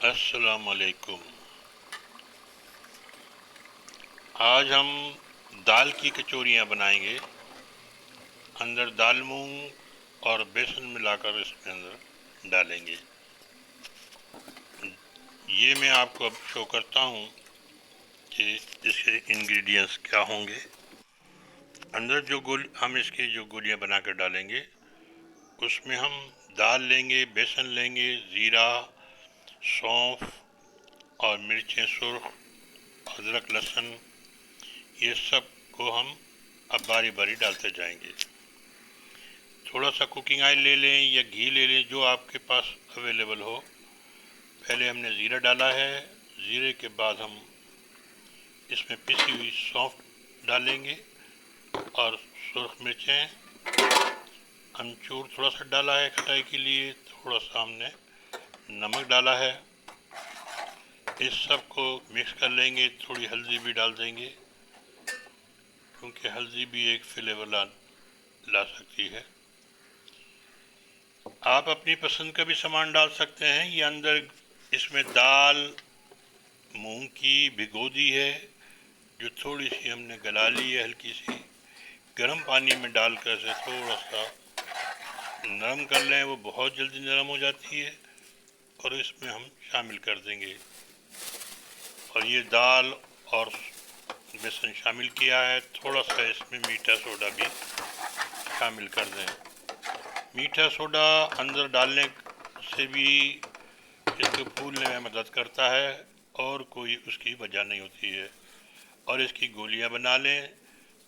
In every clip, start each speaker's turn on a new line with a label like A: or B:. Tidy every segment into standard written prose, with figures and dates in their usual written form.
A: अस्सलाम वालेकुम। आज हम दाल की कचौरियाँ बनाएंगे। अंदर दाल मूंग और बेसन मिलाकर इसके अंदर डालेंगे। ये मैं आपको अब शो करता हूँ कि इसके इंग्रेडिएंट्स क्या होंगे। अंदर हम इसके जो गोलियाँ बनाकर डालेंगे उसमें हम दाल लेंगे, बेसन लेंगे, ज़ीरा, सौंफ और मिर्चें सुर्ख, अदरक, लहसुन, ये सब को हम अब बारी बारी डालते जाएंगे। थोड़ा सा कुकिंग ऑयल ले लें या घी ले लें, जो आपके पास अवेलेबल हो। पहले हमने ज़ीरा डाला है। ज़ीरे के बाद हम इसमें पिसी हुई सौंफ डालेंगे और सुर्ख मिर्चें, अमचूर थोड़ा सा डाला है खटाई के लिए, थोड़ा सा हमने नमक डाला है। इस सब को मिक्स कर लेंगे। थोड़ी हल्दी भी डाल देंगे क्योंकि हल्दी भी एक फ्लेवर ला सकती है। आप अपनी पसंद का भी सामान डाल सकते हैं। ये अंदर इसमें दाल मूंग की भिगो दी है, जो थोड़ी सी हमने गला ली है, हल्की सी गर्म पानी में डालकर इसे थोड़ा सा नरम कर लें। वो बहुत जल्दी नरम हो जाती है और इसमें हम शामिल कर देंगे। और ये दाल और बेसन शामिल किया है। थोड़ा सा इसमें मीठा सोडा भी शामिल कर दें। मीठा सोडा अंदर डालने से भी इसको फूलने में मदद करता है और कोई उसकी वजह नहीं होती है। और इसकी गोलियां बना लें।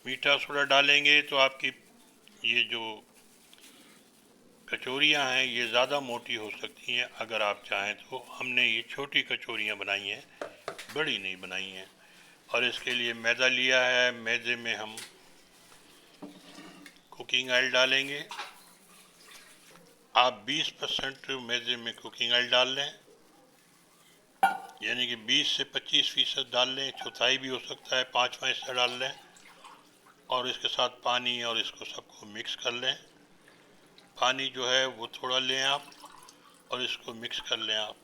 A: मीठा सोडा डालेंगे तो आपकी ये जो कचौरियां हैं ये ज़्यादा मोटी हो सकती हैं। अगर आप चाहें तो हमने ये छोटी कचौरियां बनाई हैं, बड़ी नहीं बनाई हैं। और इसके लिए मैदा लिया है। मैदे में हम कुकिंग ऑयल डालेंगे। आप 20% मैदे में कुकिंग ऑयल डाल लें, यानी कि 20 से 25% डाल लें। चौथाई भी हो सकता है, 5वां हिस्सा डाल लें। और इसके साथ पानी और इसको सबको मिक्स कर लें। पानी जो है वो थोड़ा लें आप और इसको मिक्स कर लें आप।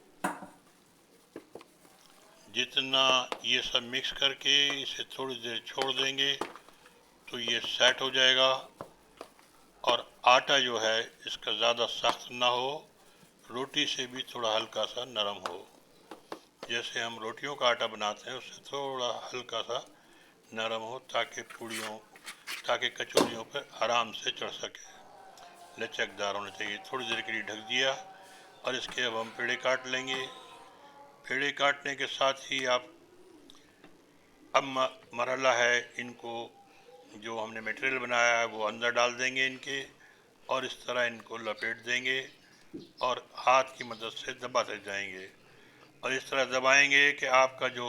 A: जितना ये सब मिक्स करके इसे थोड़ी देर छोड़ देंगे तो ये सेट हो जाएगा। और आटा जो है इसका ज़्यादा सख्त ना हो, रोटी से भी थोड़ा हल्का सा नरम हो। जैसे हम रोटियों का आटा बनाते हैं उससे थोड़ा हल्का सा नरम हो, ताकि कचौरियों पर आराम से चढ़ सके। लचकदार होना चाहिए। थोड़ी देर के लिए ढक दिया और इसके अब हम पेड़े काट लेंगे। पेड़े काटने के साथ ही आप अब मरहला है, इनको जो हमने मटेरियल बनाया है वो अंदर डाल देंगे इनके, और इस तरह इनको लपेट देंगे और हाथ की मदद से दबाते जाएंगे। और इस तरह दबाएंगे कि आपका जो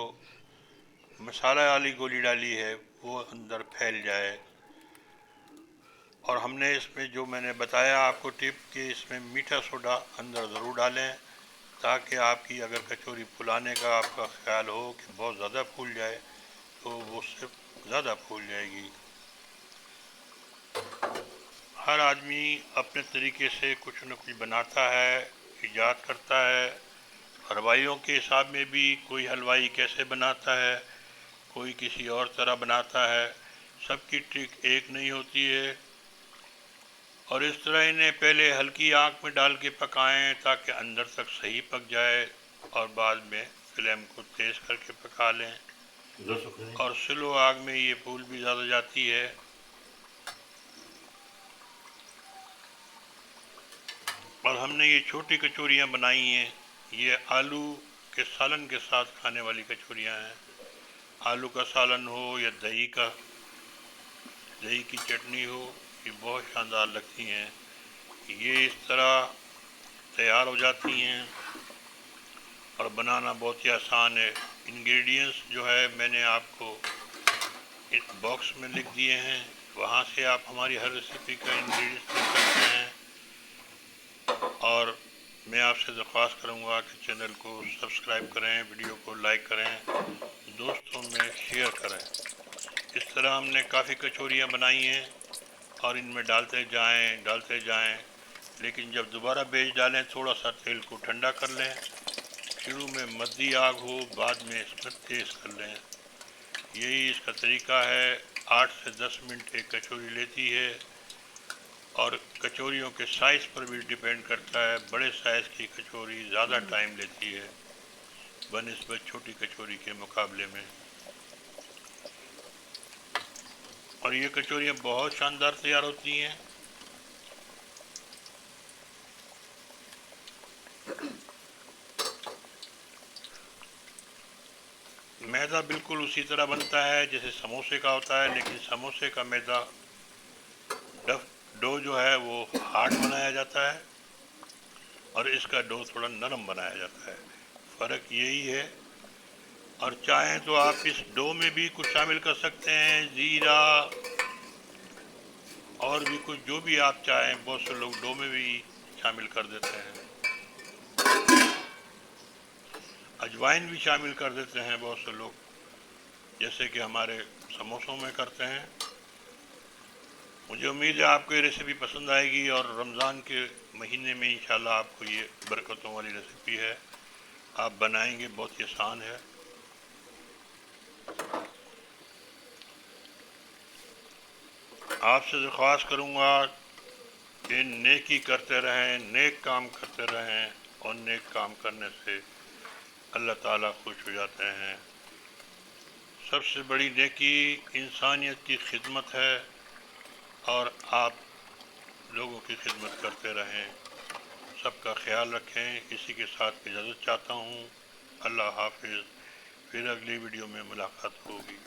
A: मसाला वाली गोली डाली है वो अंदर फैल जाए। और हमने इसमें जो मैंने बताया आपको टिप, कि इसमें मीठा सोडा अंदर ज़रूर डालें, ताकि आपकी अगर कचौरी फुलाने का आपका ख्याल हो कि बहुत ज़्यादा फूल जाए तो वो उससे ज़्यादा फूल जाएगी। हर आदमी अपने तरीके से कुछ न कुछ बनाता है, ईजाद करता है। हलवाइयों के हिसाब में भी कोई हलवाई कैसे बनाता है, कोई किसी और तरह बनाता है। सबकी ट्रिक एक नहीं होती है। और इस तरह इन्हें पहले हल्की आंच में डाल के पकाएं ताकि अंदर तक सही पक जाए, और बाद में फ्लेम को तेज़ करके पका लें। और स्लो आग में ये फूल भी ज़्यादा जाती है। और हमने ये छोटी कचौरियाँ बनाई हैं। ये आलू के सालन के साथ खाने वाली कचौरियाँ हैं। आलू का सालन हो या दही की चटनी हो, ये बहुत शानदार लगती हैं। ये इस तरह तैयार हो जाती हैं और बनाना बहुत ही आसान है। इंग्रेडिएंट्स जो है मैंने आपको इस बॉक्स में लिख दिए हैं, वहाँ से आप हमारी हर रेसिपी का इंग्रेडिएंट्स लिख सकते हैं। और मैं आपसे दरख्वास्त करूँगा कि चैनल को सब्सक्राइब करें, वीडियो को लाइक करें, दोस्तों में शेयर करें। इस तरह हमने काफ़ी कचौरियाँ बनाई हैं और इनमें डालते जाएं। लेकिन जब दोबारा बेच डालें थोड़ा सा तेल को ठंडा कर लें शुरू में मद्दी आग हो, बाद में इसमें तेज़ कर लें। यही इसका तरीका है। 8 से 10 मिनट एक कचौरी लेती है और कचौरियों के साइज़ पर भी डिपेंड करता है। बड़े साइज़ की कचौरी ज़्यादा टाइम लेती है बनिस्बत छोटी कचौरी के मुकाबले में। और ये कचौरियाँ बहुत शानदार तैयार होती हैं। मैदा बिल्कुल उसी तरह बनता है जैसे समोसे का होता है, लेकिन समोसे का मैदा डो जो है वो हार्ड बनाया जाता है और इसका डो थोड़ा नरम बनाया जाता है। फ़र्क यही है। और चाहें तो आप इस डो में भी कुछ शामिल कर सकते हैं, ज़ीरा और भी कुछ, जो भी आप चाहें। बहुत से लोग डो में भी शामिल कर देते हैं, अजवाइन भी शामिल कर देते हैं बहुत से लोग, जैसे कि हमारे समोसों में करते हैं। मुझे उम्मीद है आपको ये रेसिपी पसंद आएगी और रमज़ान के महीने में इंशाल्लाह आपको ये बरकतों वाली रेसिपी है, आप बनाएंगे, बहुत ही आसान है। आपसे दरख्वास्त करूँगा कि नेकी करते रहें, नेक काम करते रहें, और नेक काम करने से अल्लाह ताला खुश हो जाते हैं। सबसे बड़ी नेकी इंसानियत की खिदमत है और आप लोगों की खिदमत करते रहें। सबका ख्याल रखें। इसी के साथ इजाज़त चाहता हूँ। अल्लाह हाफिज़। फिर अगली वीडियो में मुलाकात होगी।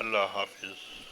A: अल्लाह हाफिज़।